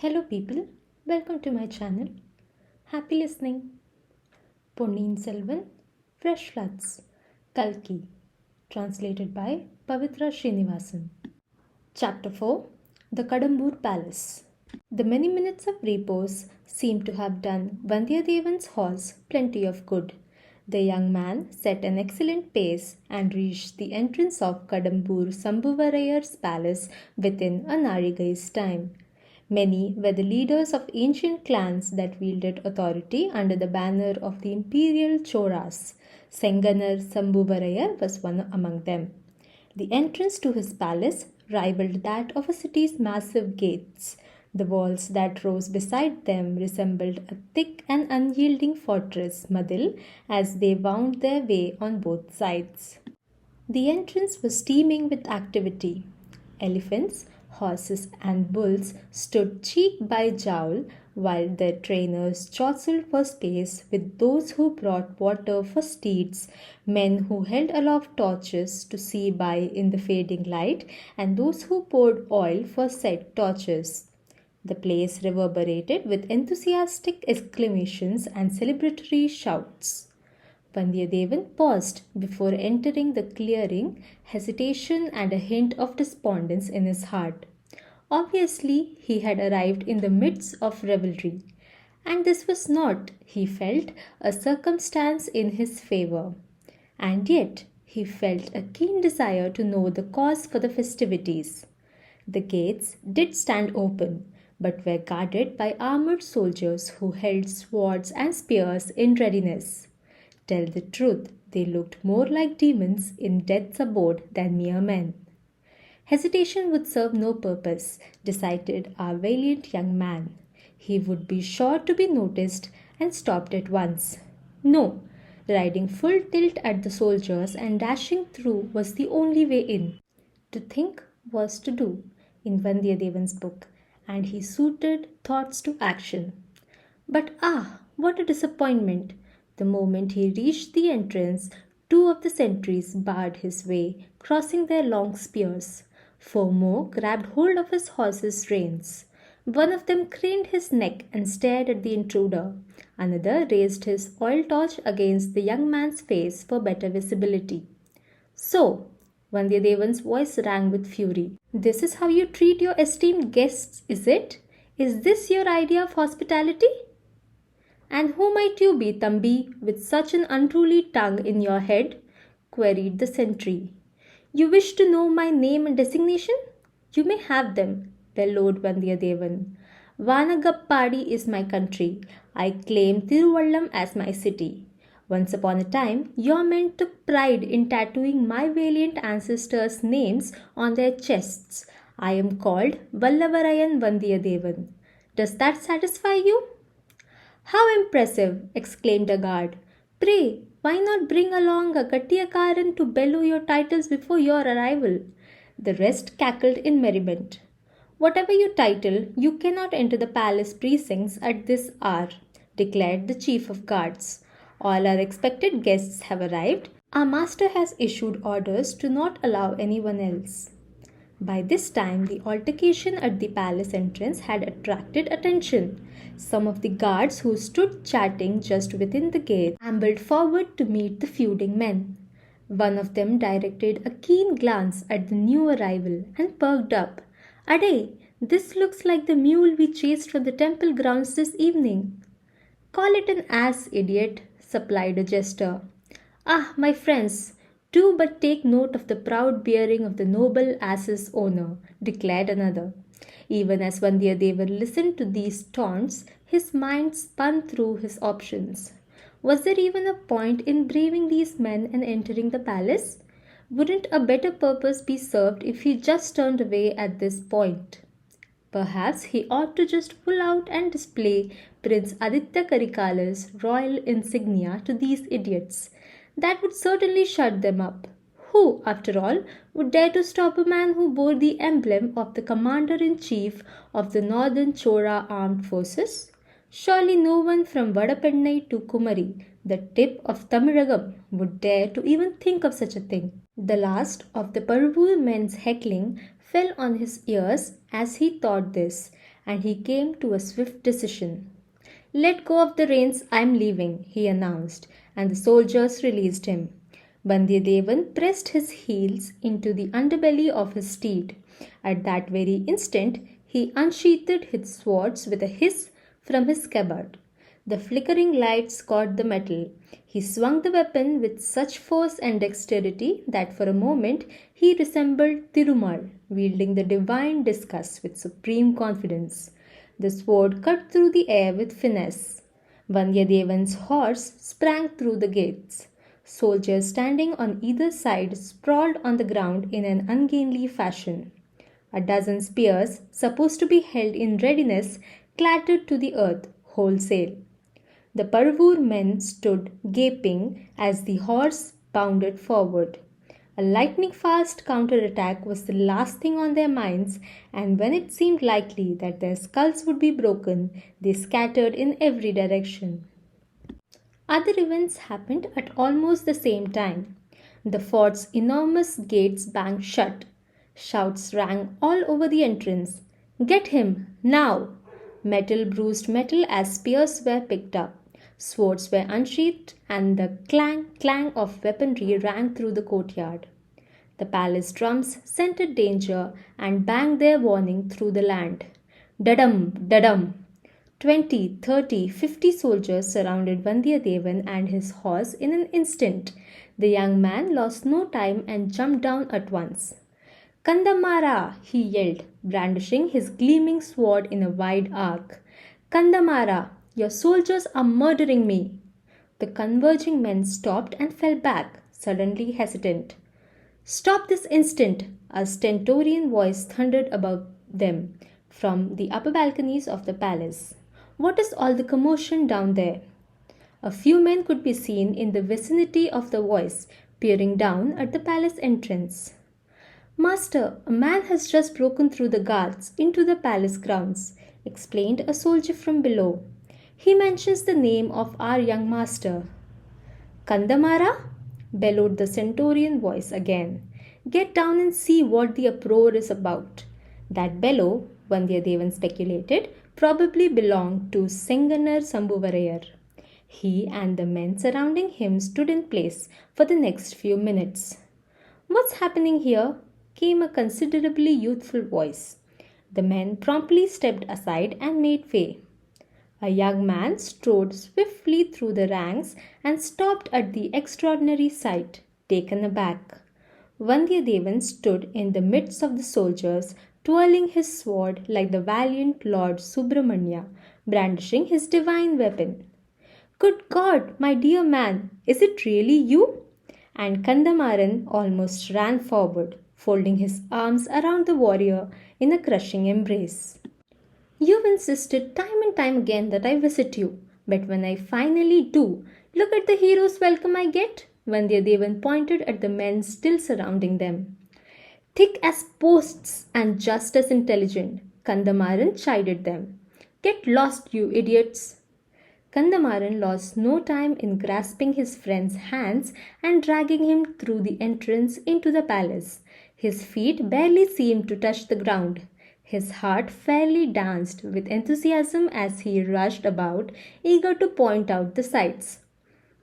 Hello people, welcome to my channel. Happy listening. Ponniyin Selvan, Fresh Floods, Kalki, translated by Pavitra Srinivasan. Chapter 4, The Kadambur Palace. The many minutes of repose seemed to have done Vandiyadevan's horse plenty of good. The young man set an excellent pace and reached the entrance of Kadambur Sambhuvarayar's palace within a narigai's time. Many were the leaders of ancient clans that wielded authority under the banner of the imperial Choras. Senganar Sambhuvarayar was one among them. The entrance to his palace rivaled that of a city's massive gates. The walls that rose beside them resembled a thick and unyielding fortress Madil as they wound their way on both sides. The entrance was teeming with activity. Elephants, horses, and bulls stood cheek by jowl while their trainers jostled for space with those who brought water for steeds, men who held aloft torches to see by in the fading light, and those who poured oil for said torches. The place reverberated with enthusiastic exclamations and celebratory shouts. Vandiyadevan paused before entering the clearing, hesitation and a hint of despondence in his heart. Obviously, he had arrived in the midst of revelry, and this was not, he felt, a circumstance in his favour. And yet, he felt a keen desire to know the cause for the festivities. The gates did stand open, but were guarded by armoured soldiers who held swords and spears in readiness. Tell the truth, they looked more like demons in death's abode than mere men. Hesitation would serve no purpose, decided our valiant young man. He would be sure to be noticed and stopped at once. No, riding full tilt at the soldiers and dashing through was the only way in. To think was to do, in Vandiyadevan's book, and he suited thoughts to action. But what a disappointment! The moment he reached the entrance, two of the sentries barred his way, crossing their long spears. Four more grabbed hold of his horse's reins. One of them craned his neck and stared at the intruder. Another raised his oil torch against the young man's face for better visibility. So, Vandiyadevan's voice rang with fury. This is how you treat your esteemed guests, is it? Is this your idea of hospitality? And who might you be, Thambi, with such an unruly tongue in your head? Queried the sentry. You wish to know my name and designation? You may have them, bellowed Vandiyadevan. Vanagappadi is my country. I claim Tiruvallam as my city. Once upon a time, your men took pride in tattooing my valiant ancestors' names on their chests. I am called Vallavarayan Vandiyadevan. Does that satisfy you? How impressive! Exclaimed a guard. Pray, why not bring along a Gattiyakaran to bellow your titles before your arrival? The rest cackled in merriment. Whatever you title, you cannot enter the palace precincts at this hour, declared the chief of guards. All our expected guests have arrived. Our master has issued orders to not allow anyone else. By this time, the altercation at the palace entrance had attracted attention. Some of the guards who stood chatting just within the gate ambled forward to meet the feuding men. One of them directed a keen glance at the new arrival and perked up. Ade, this looks like the mule we chased from the temple grounds this evening. Call it an ass, idiot, supplied a jester. My friends, do but take note of the proud bearing of the noble ass's owner, declared another. Even as Vandiyadevan listened to these taunts, his mind spun through his options. Was there even a point in braving these men and entering the palace? Wouldn't a better purpose be served if he just turned away at this point? Perhaps he ought to just pull out and display Prince Aditya Karikala's royal insignia to these idiots. That would certainly shut them up. Who, after all, would dare to stop a man who bore the emblem of the commander-in-chief of the Northern Chora armed forces? Surely no one from Vadapennai to Kumari, the tip of Tamilagam, would dare to even think of such a thing. The last of the Parvul men's heckling fell on his ears as he thought this, and he came to a swift decision. "Let go of the reins, I am leaving," he announced, and the soldiers released him. Vandiyadevan pressed his heels into the underbelly of his steed. At that very instant, he unsheathed his swords with a hiss from his scabbard. The flickering lights caught the metal. He swung the weapon with such force and dexterity that for a moment he resembled Tirumal, wielding the divine discus with supreme confidence. The sword cut through the air with finesse. Vandiyadevan's horse sprang through the gates. Soldiers standing on either side sprawled on the ground in an ungainly fashion. A dozen spears, supposed to be held in readiness, clattered to the earth wholesale. The Parvur men stood gaping as the horse bounded forward. A lightning-fast counterattack was the last thing on their minds, and when it seemed likely that their skulls would be broken, they scattered in every direction. Other events happened at almost the same time. The fort's enormous gates banged shut. Shouts rang all over the entrance. "Get him! Now!" Metal bruised metal as spears were picked up. Swords were unsheathed, and the clang of weaponry rang through the courtyard. The palace drums scented danger and banged their warning through the land. Dadam, dadam! 20, 30, 50 soldiers surrounded Vandiyadevan and his horse in an instant. The young man lost no time and jumped down at once. "Kandamara!" he yelled, brandishing his gleaming sword in a wide arc. "Kandamara! Your soldiers are murdering me!" The converging men stopped and fell back, suddenly hesitant. "Stop this instant!" a stentorian voice thundered above them from the upper balconies of the palace. "What is all the commotion down there?" A few men could be seen in the vicinity of the voice, peering down at the palace entrance. "Master, a man has just broken through the guards into the palace grounds," explained a soldier from below. "He mentions the name of our young master." "Kandamara?" bellowed the stentorian voice again. "Get down and see what the uproar is about." That bellow, Vandiyadevan speculated, probably belonged to Senganar Sambuvarayar. He and the men surrounding him stood in place for the next few minutes. "What's happening here?" came a considerably youthful voice. The men promptly stepped aside and made way. A young man strode swiftly through the ranks and stopped at the extraordinary sight, taken aback. Vandiyadevan stood in the midst of the soldiers, twirling his sword like the valiant Lord Subramanya, brandishing his divine weapon. "Good God, my dear man, is it really you?" And Kandamaran almost ran forward, folding his arms around the warrior in a crushing embrace. "You've insisted time and time again that I visit you, but when I finally do, look at the hero's welcome I get." Vandiyadevan pointed at the men still surrounding them. "Thick as posts and just as intelligent," Kandamaran chided them. "Get lost, you idiots." Kandamaran lost no time in grasping his friend's hands and dragging him through the entrance into the palace. His feet barely seemed to touch the ground. His heart fairly danced with enthusiasm as he rushed about, eager to point out the sights.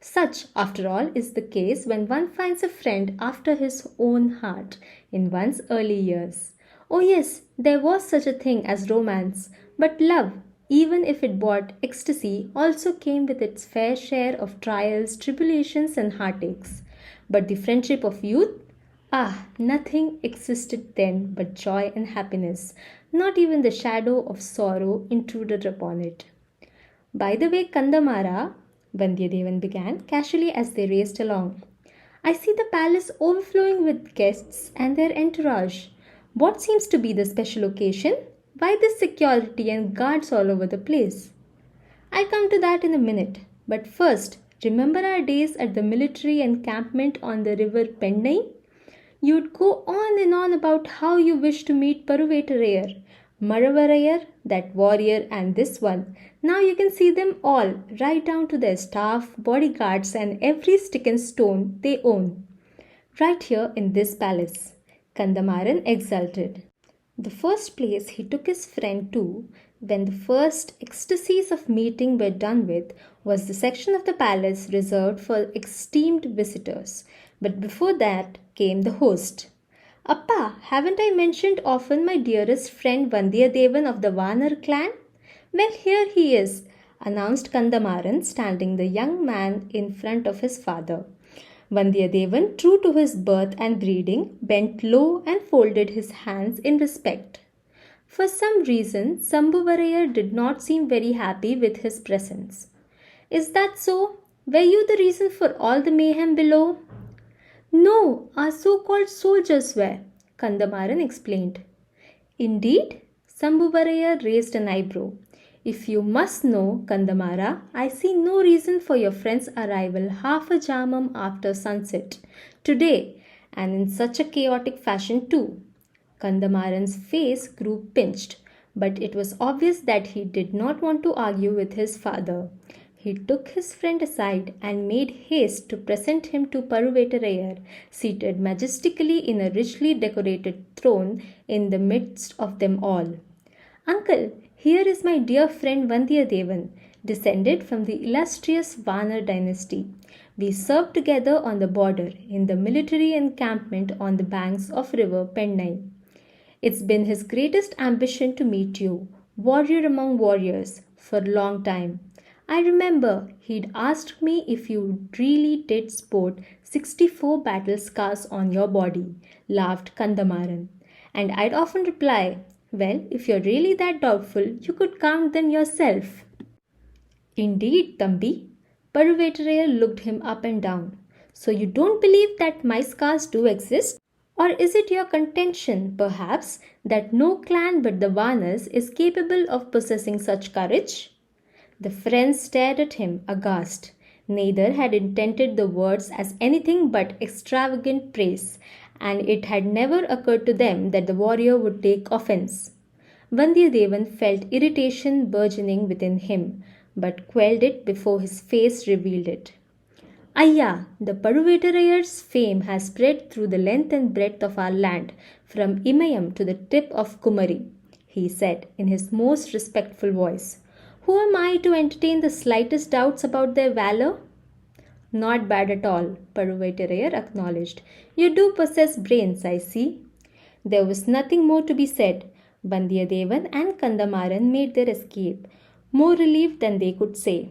Such, after all, is the case when one finds a friend after his own heart in one's early years. Oh yes, there was such a thing as romance, but love, even if it brought ecstasy, also came with its fair share of trials, tribulations, and heartaches. But the friendship of youth? Nothing existed then but joy and happiness. Not even the shadow of sorrow intruded upon it. "By the way, Kandamara," Vandiyadevan began casually as they raced along, "I see the palace overflowing with guests and their entourage. What seems to be the special occasion? Why this security and guards all over the place?" "I'll come to that in a minute. But first, remember our days at the military encampment on the river Pennai? You'd go on and on about how you wish to meet Paruvetarayar, Maravarayar, that warrior, and this one. Now you can see them all, right down to their staff, bodyguards, and every stick and stone they own. Right here in this palace." Kandamaran exulted. The first place he took his friend to, when the first ecstasies of meeting were done with, was the section of the palace reserved for esteemed visitors. But before that came the host. Appa, haven't I mentioned often my dearest friend Vandiyadevan of the Vanar clan? Well, here he is, announced Kandamaran, standing the young man in front of his father. Vandiyadevan, true to his birth and breeding, bent low and folded his hands in respect. For some reason, Sambhuvarayar did not seem very happy with his presence. Is that so? Were you the reason for all the mayhem below? No, our so-called soldiers were, Kandamaran explained. Indeed? Sambhuvarayar raised an eyebrow. If you must know, Kandamara, I see no reason for your friend's arrival half a jamam after sunset, today, and in such a chaotic fashion too. Kandamaran's face grew pinched, but it was obvious that he did not want to argue with his father. He took his friend aside and made haste to present him to Paruvetarayar, seated majestically in a richly decorated throne in the midst of them all. Uncle, here is my dear friend Vandiyadevan, descended from the illustrious Vanar dynasty. We served together on the border in the military encampment on the banks of river Pennai. It's been his greatest ambition to meet you, warrior among warriors, for a long time. I remember he'd asked me if you really did sport 64 battle scars on your body, laughed Kandamaran. And I'd often reply, well, if you're really that doubtful, you could count them yourself. Indeed, Thambi. Paruvetarayar looked him up and down. So you don't believe that my scars do exist? Or is it your contention, perhaps, that no clan but the Vanas is capable of possessing such courage? The friends stared at him, aghast. Neither had intended the words as anything but extravagant praise, and it had never occurred to them that the warrior would take offense. Vandiyadevan felt irritation burgeoning within him, but quelled it before his face revealed it. Ayya, the Paruvetarayar's fame has spread through the length and breadth of our land, from Imayam to the tip of Kumari, he said in his most respectful voice. Who am I to entertain the slightest doubts about their valor? Not bad at all, Paruvetarayar acknowledged. You do possess brains, I see. There was nothing more to be said. Vandiyadevan and Kandamaran made their escape, more relieved than they could say.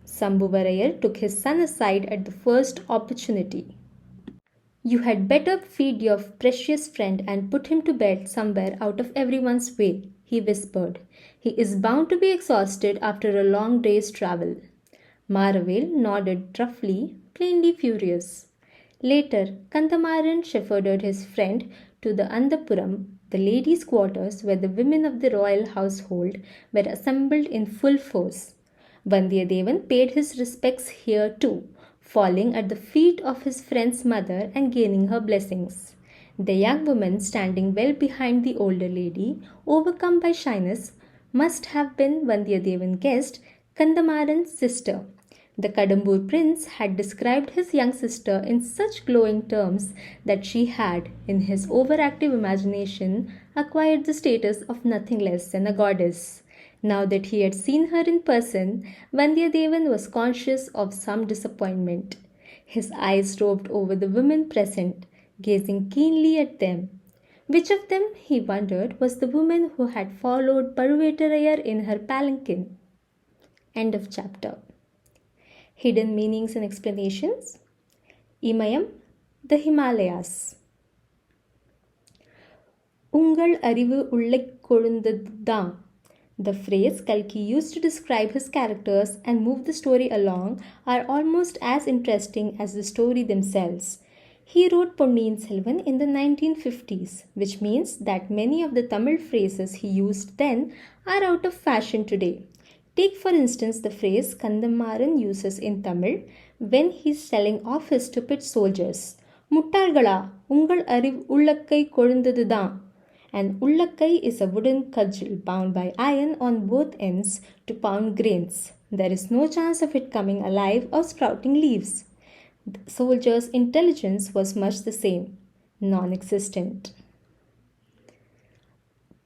Sambhuvarayar took his son aside at the first opportunity. You had better feed your precious friend and put him to bed somewhere out of everyone's way, he whispered. He is bound to be exhausted after a long day's travel. Maravel nodded roughly, plainly furious. Later, Kandamaran shepherded his friend to the Andapuram, the ladies' quarters where the women of the royal household were assembled in full force. Vandiyadevan paid his respects here too, falling at the feet of his friend's mother and gaining her blessings. The young woman, standing well behind the older lady, overcome by shyness, must have been, Vandiyadevan guessed, Kandamaran's sister. The Kadambur prince had described his young sister in such glowing terms that she had, in his overactive imagination, acquired the status of nothing less than a goddess. Now that he had seen her in person, Vandiyadevan was conscious of some disappointment. His eyes roved over the women present, gazing keenly at them. Which of them, he wondered, was the woman who had followed Paruvetarayar in her palanquin? End of chapter. Hidden meanings and explanations. Imayam, the Himalayas. Ungal arivu ullek kolundadda. The phrase Kalki used to describe his characters and move the story along are almost as interesting as the story themselves. He wrote Ponniyin Selvan in the 1950s, which means that many of the Tamil phrases he used then are out of fashion today. Take for instance the phrase Kandamaran uses in Tamil when he is telling off his stupid soldiers. Muttalgala, ungal ariv ullakkai kolundadudaan. An ullakkai is a wooden cudgel bound by iron on both ends to pound grains. There is no chance of it coming alive or sprouting leaves. The soldier's intelligence was much the same, non-existent.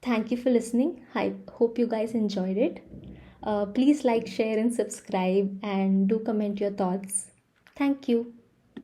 Thank you for listening. I hope you guys enjoyed it. Please like, share, and subscribe, and do comment your thoughts. Thank you.